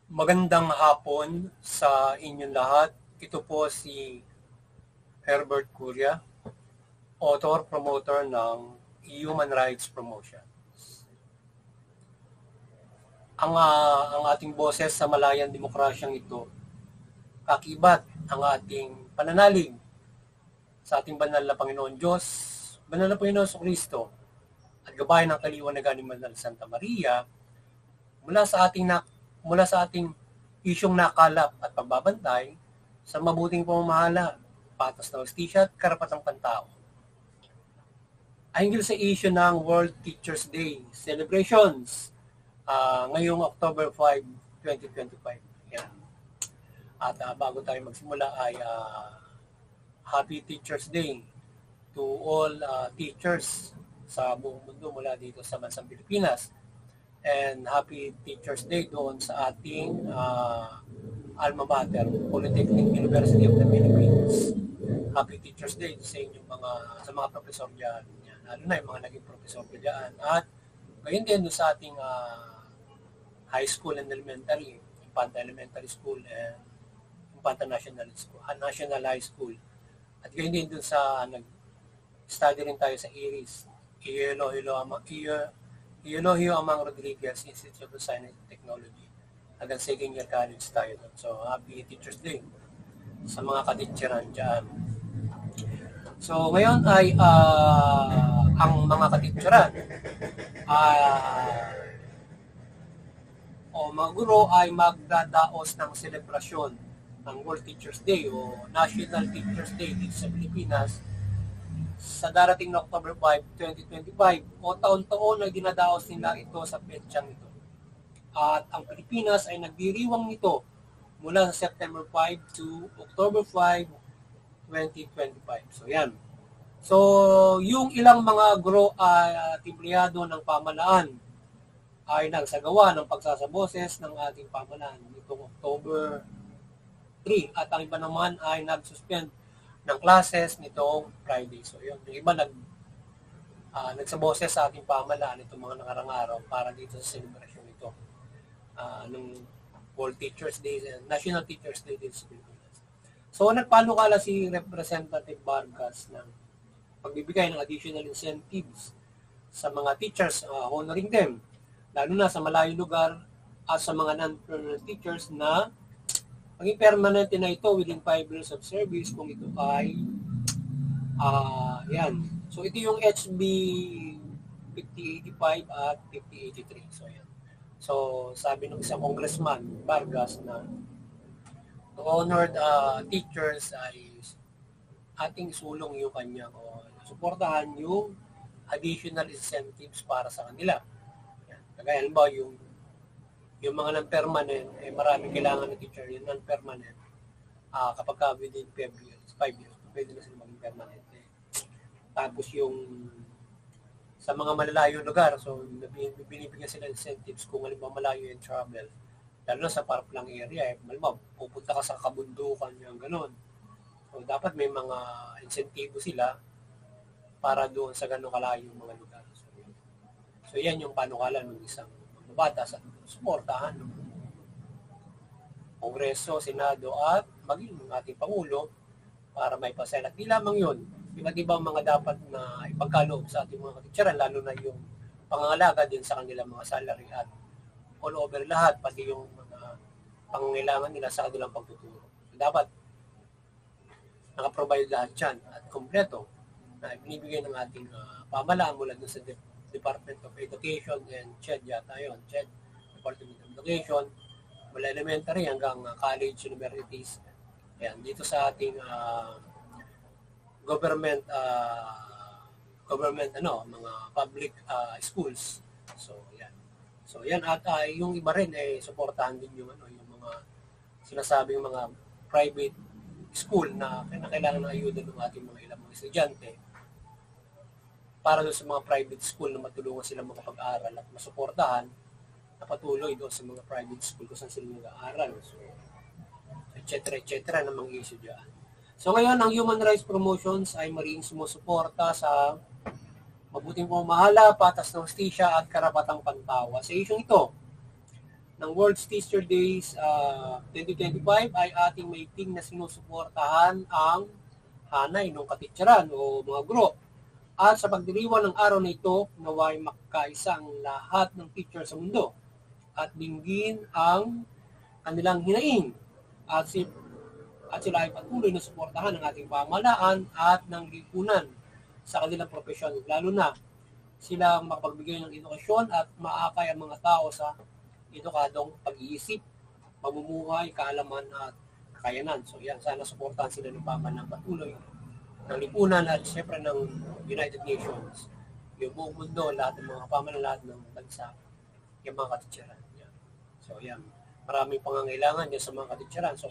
Magandang hapon sa inyong lahat. Ito po si Herbert Curia, author, promoter ng Human Rights Promotion. Ang ating boses sa malayang demokrasyang ito, kakibat ang ating pananalig sa ating banal na Panginoon Diyos, banal na Panginoon Kristo, at gabayan ng kaliwanagan ni Banal Santa Maria mula sa ating isyong nakalap at pagbabantay sa mabuting pamamahala, patas na hustisya at karapatang pantao. Hinggil sa issue ng World Teachers Day celebrations ngayong October 5, 2025. Yan. At bago tayo magsimula ay Happy Teachers Day to all teachers sa buong mundo mula dito sa bansang Pilipinas. And Happy Teachers Day doon sa ating alma mater, Polytechnic University of the Philippines. Happy Teachers Day sa inyong sa mga profesor dyan. Yan. Lalo na yung mga naging profesor dyan. At gayon din sa ating high school and elementary, Infanta Elementary School and Infanta National High School. At gayon din dun sa nag-study rin tayo sa IRIS, Eulogio Amang Rodriguez Institute of Science and Technology. Hanggang second year college tayo doon. So, Happy Teachers Day sa mga katitsaran dyan. So, ngayon ay ang mga katitsaran o mga guro ay magdadaos ng selebrasyon ng World Teachers Day o National Teachers Day dito sa Pilipinas sa darating na October 5, 2025 o taon-taon na dinadaos nila ito sa petsang ito. At ang Pilipinas ay nagdiriwang nito mula sa September 5 to October 5, 2025. So yan. So yung ilang mga guro at empleyado ng pamahalaan ay nagsagawa ng pagsasaboses ng ating pamahalaan nitong October 3 at ang iba naman ay nag-suspend ng classes nitong Friday. So yun, yung iba nagsaboses sa ating pamahalaan itong mga nakarang araw para dito sa celebration ito ng World Teachers Day and National Teachers Day dito sa Pilipinas. So nagpalukala si Representative Vargas ng pagbibigay ng additional incentives sa mga teachers, honoring them, lalo na sa malayong lugar at sa mga non-permanent teachers na maging permanent na ito within 5 years of service kung ito ay yan. So ito yung HB 5085 at 5083. So yan. So sabi ng isang congressman, Vargas, na to honored teachers ay ating sulong yung kanya o suportahan yung additional incentives para sa kanila. Yan. Kagaya halimbawa yung mga non-permanent, maraming kailangan ng teacher, yung non-permanent, kapag within 5 years, pwede na sila maging permanent. Tapos yung sa mga malalayong lugar, so binibigyan sila incentives kung halimbawa malayo yung travel, lalo na sa paraplang area, halimbawa pupunta ka sa kabundukan, yung gano'n. So dapat may mga insentibo sila para doon sa gano'ng kalayong mga lugar. So yan yung panukala ng isang batas at suportahan ng Kongreso, Senado at maging ng ating Pangulo para may pasel. At di lamang yun, iba't ibang mga dapat na ipagkaloob sa ating mga katitsaran, lalo na yung pangangalaga din sa kanilang mga salary at all over lahat, pati yung mga pangangailangan nila sa kanilang pagtuturo. Dapat nakaprovide lahat yan at kompleto na binibigay ng ating pamahalaan mula dun sa Department of Education and CHED yata yun, CHED, Department of Education, mula elementary hanggang college, universities. Ayan, dito sa ating government mga public schools. So yan at yung iba rin ay suportahan din yung yung mga sinasabing mga private school na kailangan ng ayuda ng ating mga ilang mga estudyante para doon sa mga private school na matulungan sila makapag-aral at masuportahan na patuloy doon sa mga private school kung saan sila mag-aaral. So, etc. na mga issue dyan. So ngayon, ang Human Rights Promotions ay mariing sumusuporta sa mabuting pamamahala, patas na hustisya at karapatang pantawa. Sa isyong ito, ng World Teacher Days 2025 ay ating maiting na sinusuportahan ang hanay ng katitsaran o mga guro. At sa pagdiriwang ng araw na ito, naway magkaisa ang lahat ng teacher sa mundo at dinggin ang kanilang hinaing at sila ay patuloy na suportahan ng ating pamahalaan at ng lipunan sa kanilang profesyon, lalo na sila makapagbigay ng edukasyon at maakay ang mga tao sa edukadong pag-iisip, pamumuhay, kaalaman at kakayanan. So yan, sana suportahan sila ng pamahalaan patuloy ng lipunan at siyempre ng United Nations, yung buong mundo, lahat ng mga pamahalaan, lahat ng bansa, yung mga katitsaran. Yan. So yan, maraming pangangailangan yan sa mga katitsaran. So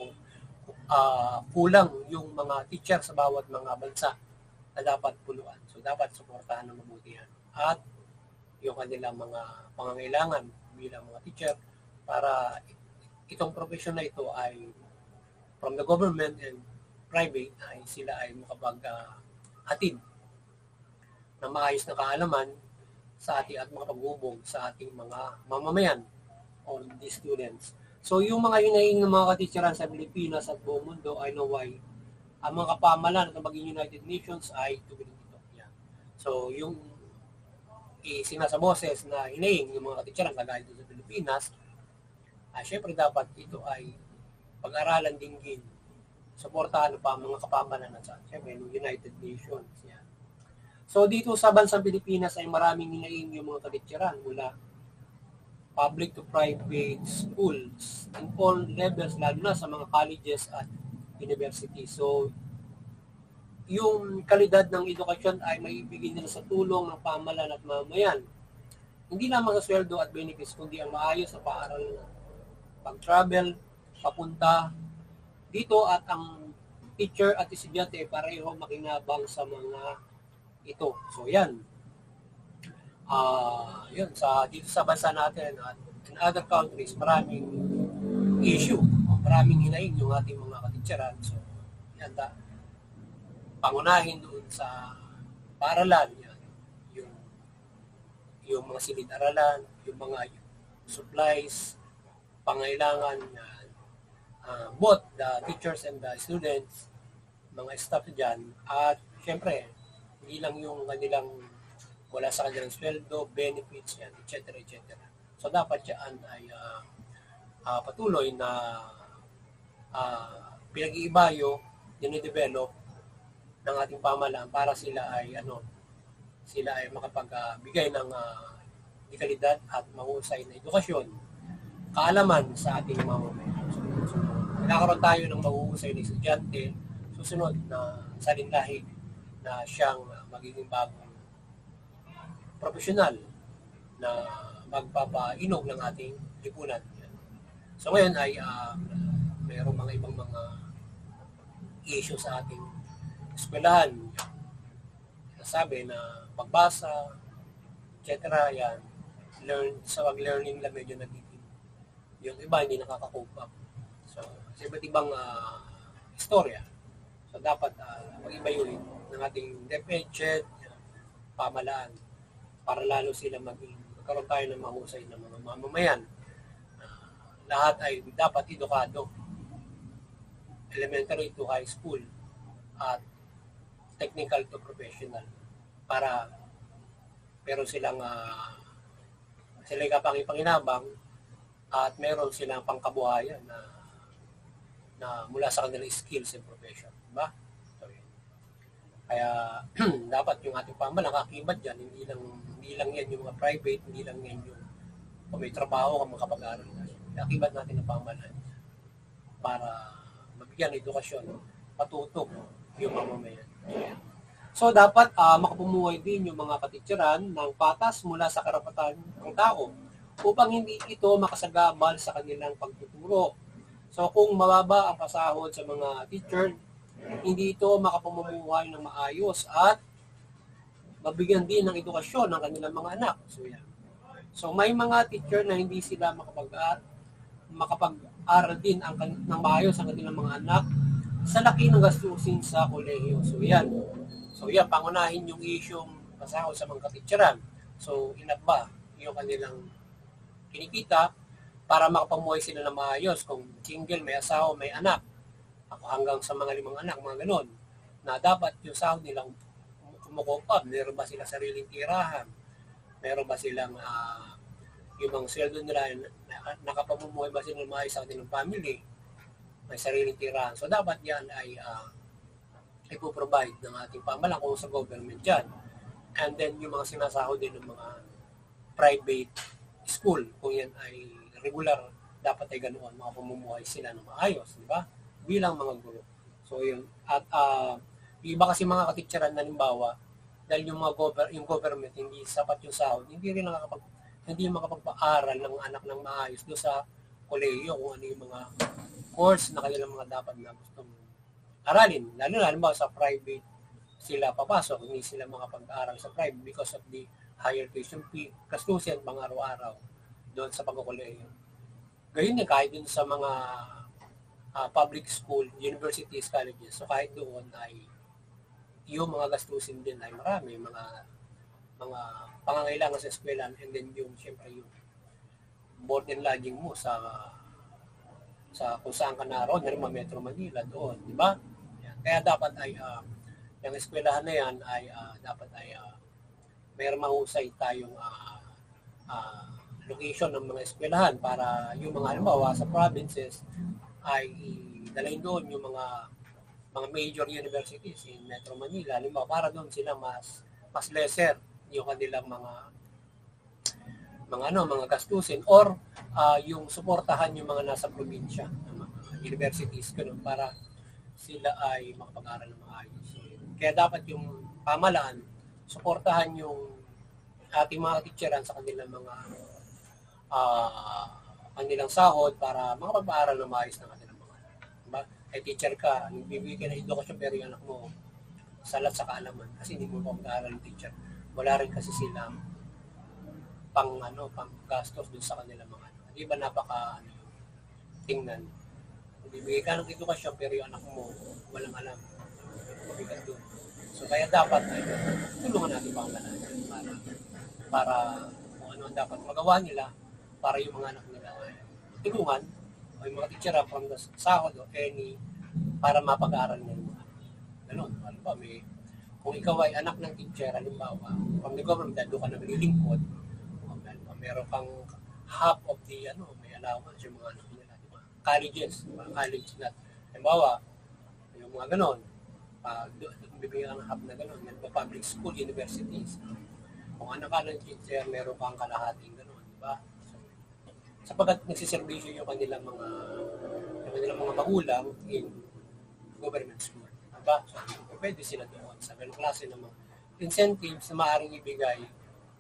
kulang yung mga teacher sa bawat mga bansa na dapat puluan. So dapat suportahan ng mabuti yan. At yung kanilang mga pangangailangan bilang mga teacher para itong profession na ito ay from the government and private ay sila ay makapag-hatid ng maayos na kaalaman sa ating at makapag-ubog sa ating mga mamamayan or the students. So yung mga hinaing ng mga katitsaran sa Pilipinas at buong mundo ay naway ang mga kapamalan at maging United Nations ay tumiling ito. Yeah. So yung sinasa boses na hinaing ng mga katitsaran kagaya dito sa Pilipinas, syempre dapat ito ay pag-aralan dinggin, suportahan pa mga kapamalan at syempre ng United Nations. Yeah. So dito sa bansang Pilipinas ay maraming hinaing yung mga katitsaran mula public to private schools in all levels, lalo na sa mga colleges at university. So, yung kalidad ng edukasyon ay maibigay nila sa tulong ng pamahalaan at mamamayan. Hindi lamang sa sweldo at benefits, kundi ang maayos na pag-aaral, pag-travel, papunta dito at ang teacher at estudyante ay pareho makinabang sa mga ito. So, yan. Yun, dito sa bansa natin at in other countries, maraming issue, maraming hinaing yung ating mga katitsaran. So, yan, pangunahin doon sa paaralan, yan, yung mga silid-aralan, yung mga supplies, pangailangan, both the teachers and the students, mga staff dyan, at syempre, hindi lang yung kanilang wala sa kanilang sweldo, benefits, yan, etc. etc. So, dapat yan ay patuloy na pinag-iibayo, dinidevelop ng ating pamahalaan para sila ay makapagbigay ng kalidad at mahusay na edukasyon, kaalaman sa ating mamamayan. So, nagkakaroon tayo ng mahuhusay na estudyante, susunod na salinlahi na siyang magiging bagong profesional na magpapainog ng ating lipunan. So ngayon ay mayroong mga ibang mga issue sa ating eskwelahan. Sabi na pagbasa, etc. Yan. Sa pag-learning lang medyo nagiging. Yung iba hindi nakaka-cope up. So, sa iba't ibang istorya. So, dapat mag-ibayuhin ng ating DepEd, pamahalaan para lalo sila magkaroon tayo ng mahusay ng mga mamamayan. Lahat ay dapat edukado. Elementary to high school at technical to professional para meron silang kapangipanginabang at meron silang pangkabuhayan na mula sa kanilang skills and profession, diba? So, kaya dapat yung ating pamahalaan kakibat dyan, hindi lang yan yung mga private, hindi lang yan yung kung may trabaho kung makapag-aaral na. Kakibat natin ang pamahalaan para mabigyan ng edukasyon, patutok yung mamamayan. So, dapat makapumuhay din yung mga katitsaran ng patas mula sa karapatan ng tao upang hindi ito makasagabal sa kanilang pagtuturo. So, kung mababa ang pasahod sa mga teacher, hindi ito makapamumuhay ng maayos at mabigyan din ng edukasyon ng kanilang mga anak. So, yan. So, may mga teacher na hindi sila makapag-aral din ng maayos ang kanilang mga anak sa laki ng gastusin sa kolehiyo. So, yan. Pangunahin yung isyong pasahod sa mga katitsaran. So, inaba yung kanilang kinikita para makapamuhay sila na maayos. Kung single, may asawa, may anak, ako hanggang sa mga 5 anak, mga ganon, na dapat yung sahod nilang kumukupab. Meron ba silang sariling tirahan? Meron ba silang yung mga sweldo nila, nakapamumuhay ba sila maayos sa kanilang family? May sariling tirahan. So dapat yan ay ipoprovide ng ating pamahalaan kung sa government dyan. And then yung mga sinasahod din ng mga private school, kung yan ay regular, dapat ay ganoon, mga pamumuhay sila ng maayos, di ba? Bilang mga guro. So yun. At yung iba kasi mga katitsaran, halimbawa, dahil yung yung government, hindi sapat yung sahod, hindi makapagpa-aral ng anak ng maayos doon sa kolehiyo, kung ano yung mga course na kanilang mga dapat na gustong aralin. Lalo na, halimbawa, sa private sila papasok, hindi sila makapag-aral sa private because of the higher tuition fee, kastusin pang araw-araw doon sa pagkukulehiyo. Gayun na kahit dun sa mga public school, universities, colleges. So kahit doon ay yung mga gastusin din ay marami, mga pangangailangan sa eskwelahan, and then yung siyempre yung board and lodging mo sa kung saan ka naroon, na Metro Manila doon, di ba? Kaya dapat ay yung eskwelahan na yan ay dapat ay mayroong mahusay tayong location ng mga eskwelahan para yung mga halimbawa sa provinces ay dalayin doon yung mga major universities in Metro Manila, halimbawa para doon sila mas lesser yung kanilang mga gastusin, or yung suportahan yung mga nasa probinsya ng mga universities ganun, para sila ay makapag-aral ng maayos. Kaya dapat yung pamahalaan suportahan yung ating mga teacheran sa kanilang mga kanilang sahod para makapag-aral ng maayos ng kanilang mga anak. Diba? Ay teacher ka, nagbibigay ka ng edukasyon pero yung anak mo salat sa kaalaman kasi hindi mo mag-aaral ng teacher. Wala rin kasi silang pang gastos dun sa kanilang mga anak. Di ba tingnan. Bibigay ka ng edukasyon pero yung anak mo walang alam. Mabigat doon. So kaya dapat ay tulungan natin pamahalaan para kung ano ang dapat magawa nila para yung mga anak nila ay tulungan o yung mga teacher from the sahod o any para mapag-aaral na yung mga anak. Ganun. Halimbawa, kung ikaw ay anak ng teacher, halimbawa, from the government, doon ka naglilingkod, meron kang half of the may allowance yung mga anak nila, diba? Colleges, diba? College na. Halimbawa, yung mga ganon, bibigyan ng half na ganon, yan pa public school, universities. Kung anak ka ng teacher, meron kang kalahating ganon, diba? So, sapagat nagsiservisyo yung kanilang mga magulang in government school, diba? So, pwede sila doon sa ganong klase ng mga incentives na maaaring ibigay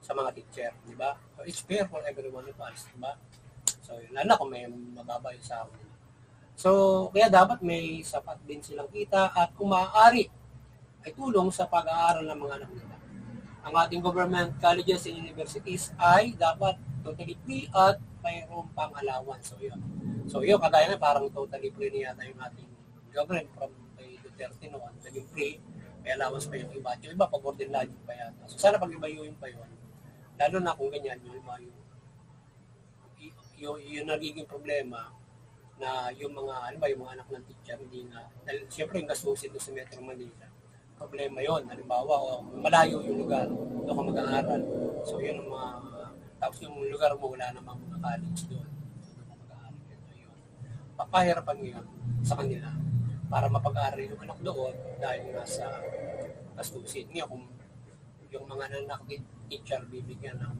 sa mga teacher, di ba? So, it's fair for everyone of us, di ba? So, lalo na kung may mababa yung sahod nila. So, kaya dapat may sapat din silang kita at kung maaari ay tulong sa pag-aaral ng mga anak nila. Ang ating government colleges and universities ay dapat totally free at mayroong pang allowance. So, yun, kagaya na parang totally free na yata yung ating government from kay Duterte noon, naging free, may allowance pa yung iba. Yung iba, pag din lodging pa yata. So, sana pag-ibayuin pa yun. Lalo na kung ganyan, yung nagiging problema na yung mga anak ng teacher, hindi na, siyempre yung gastusin doon sa Metro Manila, problema yon. Halimbawa, malayo yung lugar, doon ka mag-aaral. So yun ang tapos yung lugar mo, wala namang mga college doon. So doon ka mag-aaral. Yun. Papahirapan mo yun sa kanila para mapag-aaral yung anak doon dahil nasa gastusin. Ngayon, kung yung mga anak teacher bibigyan ng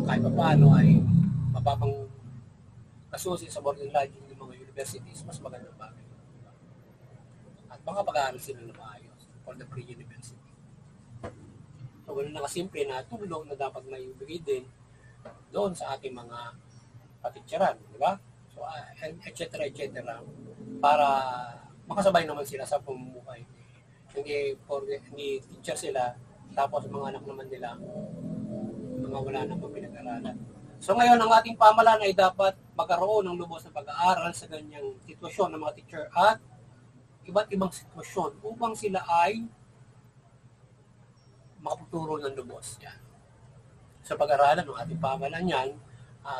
kahit pa paano ay mababang kasusin sa board and lodging ng mga universities, mas magandang bagay. At baka pag-aaral sila na maayos for the pre-university. So, wala na kasimple na tulong na dapat may ibigay din doon sa ating mga patitsaran, di ba? So, et cetera, para makasabay naman sila sa pamumuhay. Hindi teacher sila, tapos mga anak naman nila, mga wala namang pinag-aralan. So ngayon, ang ating pamahalaan ay dapat magkaroon ng lubos na pag-aaral sa ganyang sitwasyon ng mga teacher at iba't ibang sitwasyon upang sila ay makapagturo ng lubos. Yan. Sa pag-aaralan ng ating pamahalaan yan,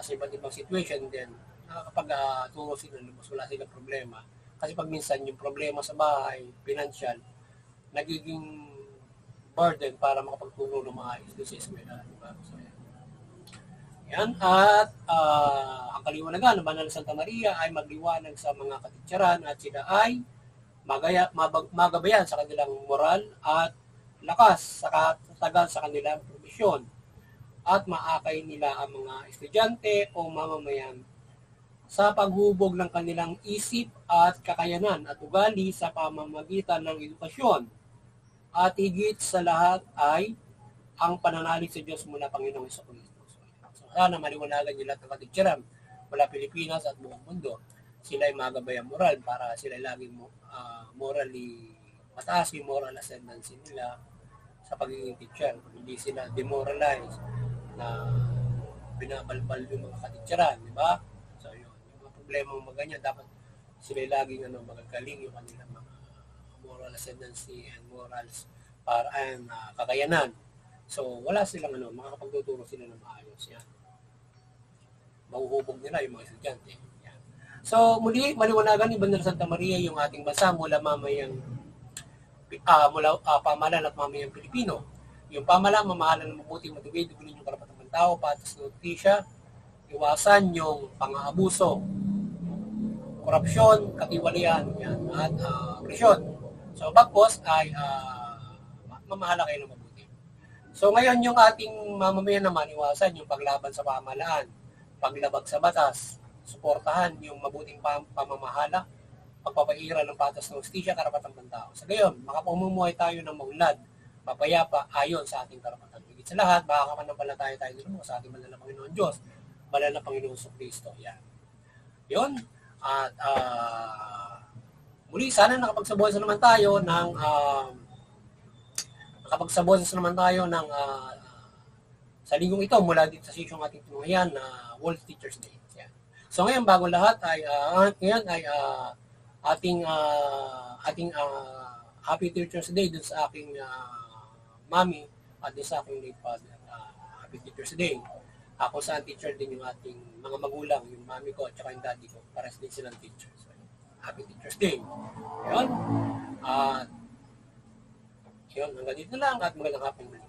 sa iba't ibang situation, then nakakapag-turo sila, lumos wala silang problema. Kasi pag minsan yung problema sa bahay, financial, nagiging burden para makapagturo ng maayos doon sa eskwela. Diba? So, yan. At ang kaliwanagan ng Banal Santa Maria ay magliwanag sa mga katitsaran at sila ay magabayan sa kanilang moral at lakas sa katagal sa kanilang probisyon at maakay nila ang mga estudyante o mamamayan sa paghubog ng kanilang isip at kakayanan at ugali sa pamamagitan ng edukasyon. At higit sa lahat ay ang pananalig sa Diyos mula Panginoong Jesucristo. So, sana maliwanagan nila ng katitsaran mula Pilipinas at buong mundo. Sila ay magabayang moral para sila laging morally mataas yung moral ascendancy nila sa pagiging teacher. Hindi sila demoralized na binabalbal yung mga katitsaran, di ba? So, yun. Yung mga problema mga ganyan, dapat sila laging magagaling yung kanilang mga moral ascendancy and morals para kakayanan. So, wala silang makakapagtuturo sila ng maayos. Yan. Mahuhubog nila yung mga estudyante. Yan. So, muli, maliwanagan ni Banal Santa Maria yung ating bansa mula mamayang pamahalaan at mamayang Pilipino. Yung pamahalaan, mamahalan ng mabuti, matubig, dugulin yung karapatan ng tao, patas na notisya, iwasan yung pang-aabuso, korupsyon, katiwalian, yan, at presyon. So, bagpos ay mamahala kayo ng mabuti. So, ngayon yung ating mamamayan naman, iwasan yung paglaban sa pamahalaan, paglabag sa batas, suportahan yung mabuting pamamahala, pagpapaira ng patas ng hustisya, karapatan ng tao. Sa gayon, makapamumuhay tayo ng maunlad, mapayapa ayon sa ating karapatan. Higit sa lahat, makakapanampalataya tayo din sa ating banal na Panginoon Diyos, banal na Panginoon Jesucristo. Yan. Yun. At muli, sana nakapagsabuhay sa naman tayo ng sa linggong ito mula dito sa sisyong ating tinungayan na World Teachers Day. Yan. So ngayon, bago lahat ay ating Happy Teachers Day dun sa aking mami at din sa aking late father. Happy Teachers Day. Ako sa teacher din yung ating mga magulang, yung mami ko at saka yung daddy ko. Pares din silang teachers. So, Happy Teachers Day. Yun. Yun, hanggang dito lang at magandang hapon muli.